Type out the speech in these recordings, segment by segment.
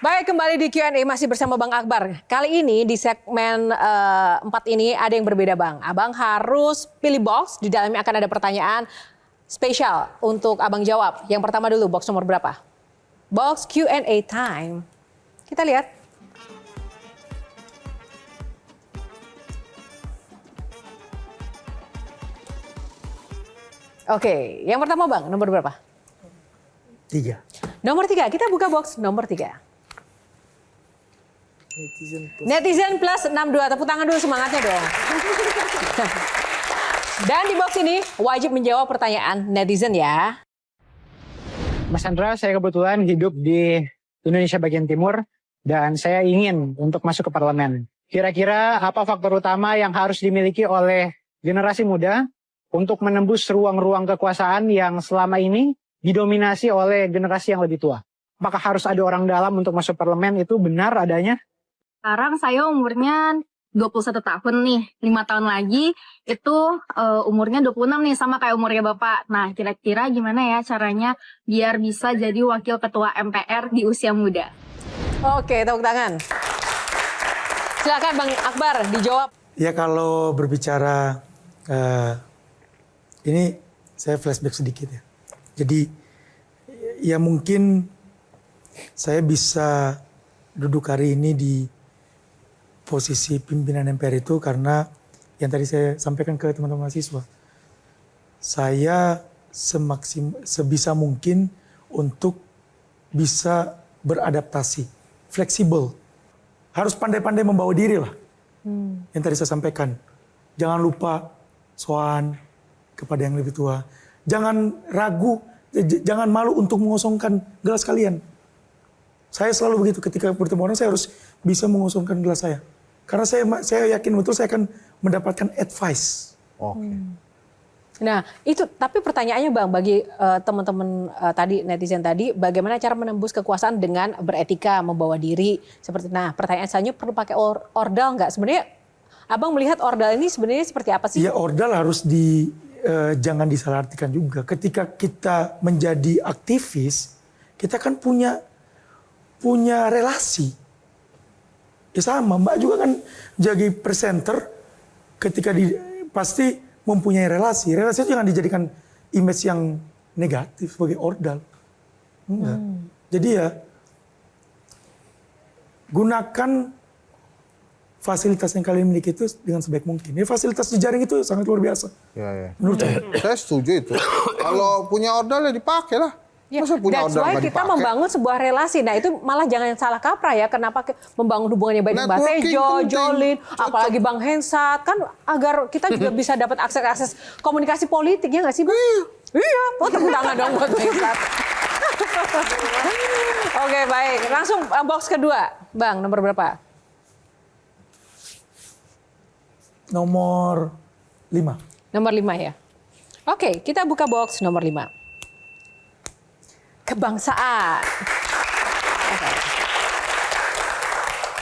Baik, kembali di Q&A masih bersama Bang Akbar. Kali ini di segmen 4 ini ada yang berbeda, Bang. Abang harus pilih box, di dalamnya akan ada pertanyaan spesial untuk Abang jawab. Yang pertama dulu, box nomor berapa? Box Q&A time. Kita lihat. Oke, yang pertama Bang, nomor berapa? 3. Nomor 3, kita buka box nomor 3. Netizen plus 62, tepuk tangan dulu semangatnya dong. Dan di box ini wajib menjawab pertanyaan netizen ya. Mas Andra, saya kebetulan hidup di Indonesia bagian timur dan saya ingin untuk masuk ke parlemen. Kira-kira apa faktor utama yang harus dimiliki oleh generasi muda untuk menembus ruang-ruang kekuasaan yang selama ini didominasi oleh generasi yang lebih tua? Apakah harus ada orang dalam untuk masuk parlemen, itu benar adanya? Sekarang saya umurnya 21 tahun nih, 5 tahun lagi itu umurnya 26 nih, sama kayak umurnya Bapak. Nah, kira-kira gimana ya caranya biar bisa jadi wakil ketua MPR di usia muda? Oke, tepuk tangan. Silakan Bang Akbar dijawab. Ya kalau berbicara, ini saya flashback sedikit ya. Jadi ya mungkin saya bisa duduk hari ini di posisi pimpinan MPR itu karena yang tadi saya sampaikan ke teman-teman mahasiswa. Saya sebisa mungkin untuk bisa beradaptasi, fleksibel. Harus pandai-pandai membawa diri lah. Yang tadi saya sampaikan. Jangan lupa sowan kepada yang lebih tua. Jangan ragu, jangan malu untuk mengosongkan gelas kalian. Saya selalu begitu, ketika bertemu orang saya harus bisa mengosongkan gelas saya. Karena saya yakin betul saya akan mendapatkan advice. Oke. Nah, itu tapi pertanyaannya Bang, bagi teman-teman tadi netizen tadi, bagaimana cara menembus kekuasaan dengan beretika, membawa diri seperti. Nah, pertanyaan selanjutnya, perlu pakai ordal nggak? Sebenarnya Abang melihat ordal ini sebenarnya seperti apa sih? Ya ordal harus jangan disalahartikan juga. Ketika kita menjadi aktivis, kita kan punya relasi. Ya sama, Mbak juga kan jadi presenter ketika pasti mempunyai relasi. Relasi itu jangan dijadikan image yang negatif sebagai ordal. Enggak. Jadi ya gunakan fasilitas yang kalian miliki itu dengan sebaik mungkin. Ya, fasilitas di jaring itu sangat luar biasa. Ya. Menurut saya. Saya setuju itu. Kalau punya ordal ya dipakai lah. Ya, Masa punya that's ordal why nggak kita dipakai? membangun sebuah relasi. Nah itu malah jangan salah kaprah ya. Kenapa membangun hubungannya baik dengan Mbak Networking Tejo, penting. Jolin, Cocok. apalagi Bang Hensat. Kan agar kita juga bisa dapat akses komunikasi politik, ya nggak sih Bang? Iya, tepuk tangan dong buat Bang Hensat. Oke baik, langsung box kedua. Bang, nomor berapa? Nomor 5. Nomor 5 ya. Oke, kita buka box nomor 5. Kebangsaan. Oke.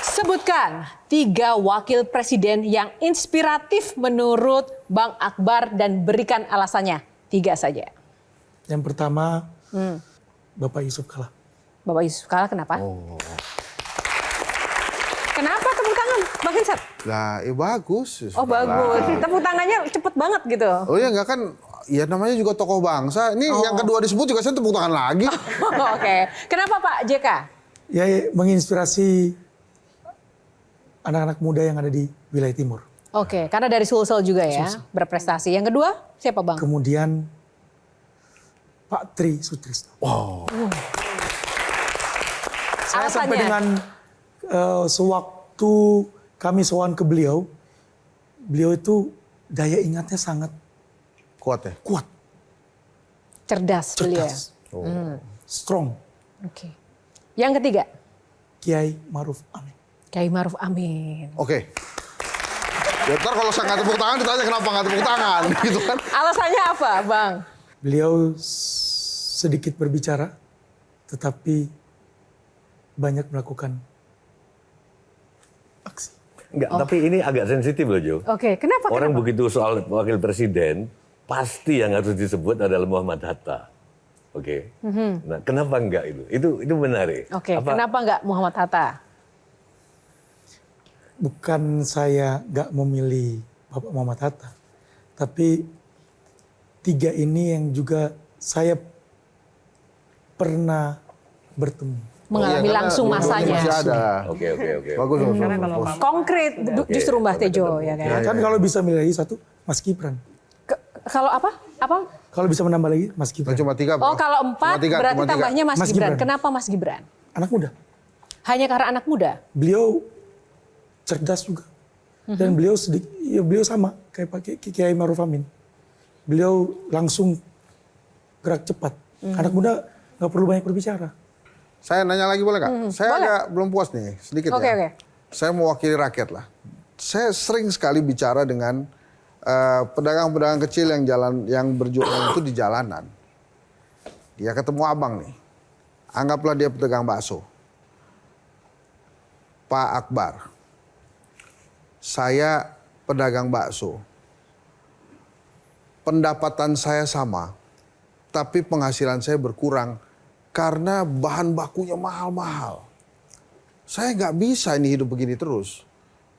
Sebutkan 3 wakil presiden yang inspiratif menurut Bang Akbar dan berikan alasannya. 3 saja. Yang pertama, Bapak Yusuf Kala. Bapak Yusuf Kala kenapa? Oh. Kenapa tepuk tangan Bang Hensat? Lah, bagus. Oh bagus, tepuk tangannya cepet banget gitu. Oh ya enggak kan, ya namanya juga tokoh bangsa. Ini yang kedua disebut juga saya tepuk tangan lagi. Oke, kenapa Pak JK? Ya menginspirasi anak-anak muda yang ada di wilayah timur. Oke, karena dari Sulsel juga ya, berprestasi. Yang kedua, siapa Bang? Kemudian Pak Tri Sutrisno. Wow. Saya sampai Alasannya? dengan sewaktu kami sowan ke beliau itu daya ingatnya sangat Kuat ya? kuat, Cerdas beliau. ya? Oh. strong. Oke. Yang ketiga, Kiai Maruf Amin. Kiai Maruf Amin. Oke. Ya, ntar kalau saya nggak tepuk tangan, ditanya kenapa nggak tepuk tangan, gitu kan? Alasannya apa, Bang? Beliau sedikit berbicara, tetapi banyak melakukan aksi. Enggak, tapi ini agak sensitif loh Jo. Oke, kenapa? Orang kenapa? begitu soal wakil presiden, pasti yang harus disebut adalah Muhammad Hatta. Oke. Nah, kenapa enggak itu? Itu menarik. Oke, kenapa nggak Muhammad Hatta? Bukan saya nggak memilih Bapak Muhammad Hatta, tapi tiga ini yang juga saya pernah bertemu. Mengalami langsung masanya. Masih ada. Oke. Bagus. Konkret justru Mbah Tejo ya kan. Kan kalau bisa milih lagi satu, Mas Gibran. Kalau apa? Kalau bisa menambah lagi, Mas Gibran. Cuma 3, Bro. Oh, kalau 4 berarti cuma tiga. tambahnya Mas Mas Gibran. Gibran. Kenapa Mas Gibran? Anak muda. Hanya karena anak muda. Beliau cerdas juga. Dan beliau beliau sama kayak Pak Kiai Maruf Amin. Beliau langsung gerak cepat. Anak muda nggak perlu banyak berbicara. Saya nanya lagi boleh nggak? Saya boleh. agak belum puas nih, sedikit Oke, ya. oke. Saya mewakili rakyat lah. Saya sering sekali bicara dengan pedagang-pedagang kecil yang berjualan itu di jalanan. Dia ketemu abang nih. Anggaplah dia pedagang bakso. Pak Akbar. Saya pedagang bakso. Pendapatan saya sama, tapi penghasilan saya berkurang karena bahan bakunya mahal-mahal. Saya nggak bisa ini hidup begini terus.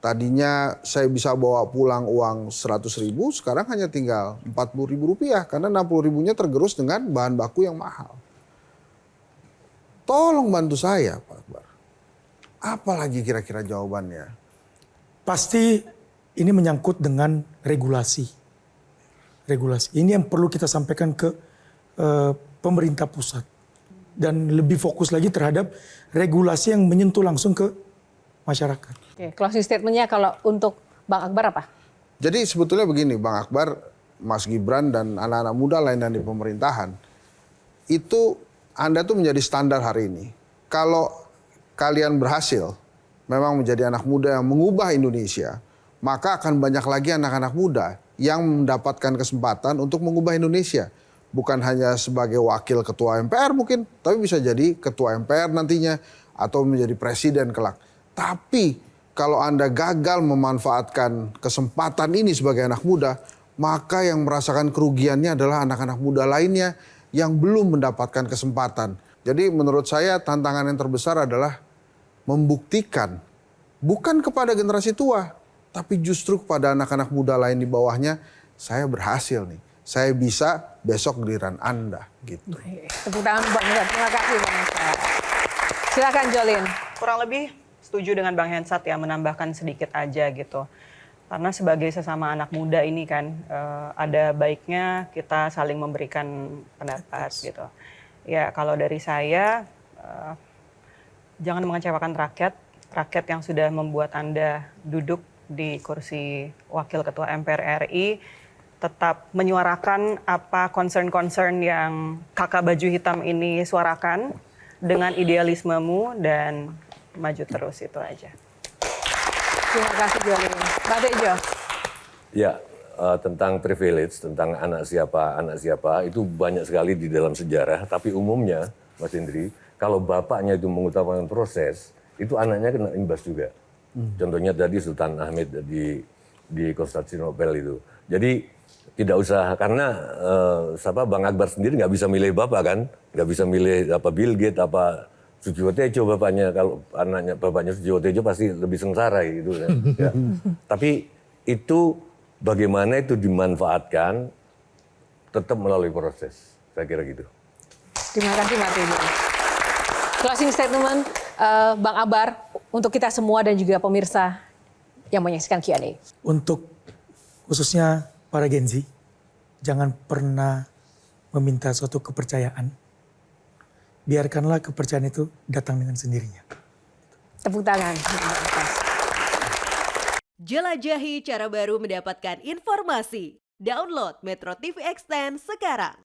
Tadinya saya bisa bawa pulang uang 100.000, sekarang hanya tinggal 40.000 rupiah karena 60.000-nya tergerus dengan bahan baku yang mahal. Tolong bantu saya, Pak Akbar. Apalagi kira-kira jawabannya? Pasti ini menyangkut dengan regulasi. Regulasi. Ini yang perlu kita sampaikan ke pemerintah pusat. Dan lebih fokus lagi terhadap regulasi yang menyentuh langsung ke masyarakat. Oke, closing statement-nya kalau untuk Bang Akbar apa? Jadi sebetulnya begini, Bang Akbar, Mas Gibran, dan anak-anak muda lain yang di pemerintahan, itu Anda tuh menjadi standar hari ini. Kalau kalian berhasil memang menjadi anak muda yang mengubah Indonesia, maka akan banyak lagi anak-anak muda yang mendapatkan kesempatan untuk mengubah Indonesia. Bukan hanya sebagai wakil ketua MPR mungkin, tapi bisa jadi ketua MPR nantinya, atau menjadi presiden kelak. Tapi kalau Anda gagal memanfaatkan kesempatan ini sebagai anak muda, maka yang merasakan kerugiannya adalah anak-anak muda lainnya yang belum mendapatkan kesempatan. Jadi menurut saya tantangan yang terbesar adalah membuktikan bukan kepada generasi tua, tapi justru kepada anak-anak muda lain di bawahnya, saya berhasil nih. Saya bisa besok giliran Anda gitu. Tepuk tangan Bang Hensat. Terima kasih Bang Hensat. Silakan Jolin. Kurang lebih setuju dengan Bang Hensat ya, menambahkan sedikit aja gitu. Karena sebagai sesama anak muda ini kan ada baiknya kita saling memberikan pendapat gitu. Ya kalau dari saya jangan mengecewakan rakyat yang sudah membuat Anda duduk di kursi Wakil Ketua MPR RI, tetap menyuarakan apa concern-concern yang kakak baju hitam ini suarakan dengan idealismemu dan maju terus, itu aja. Terima kasih Jolin. Mbak Tejo. Ya, tentang privilege, tentang anak siapa, itu banyak sekali di dalam sejarah. Tapi umumnya, Mas Indri, kalau bapaknya itu mengutamakan proses, itu anaknya kena imbas juga. Contohnya tadi Sultan Ahmed di Konstantinopel itu. Jadi tidak usah, karena Bang Akbar sendiri nggak bisa milih bapak kan, nggak bisa milih apa Bill Gates, apa Sujiwo Tejo bapaknya. Kalau bapaknya Sujiwo Tejo pasti lebih sengsara gitu kan. Ya. Tapi itu bagaimana itu dimanfaatkan tetap melalui proses, saya kira gitu. Terima kasih Mbak Tejo. Closing statement Bang Akbar untuk kita semua dan juga pemirsa yang menyaksikan Q&A. Untuk khususnya para Gen Z, jangan pernah meminta suatu kepercayaan. Biarkanlah kepercayaan itu datang dengan sendirinya. Tepuk tangan. Jelajahi cara baru mendapatkan informasi. Download Metro TV Extend sekarang.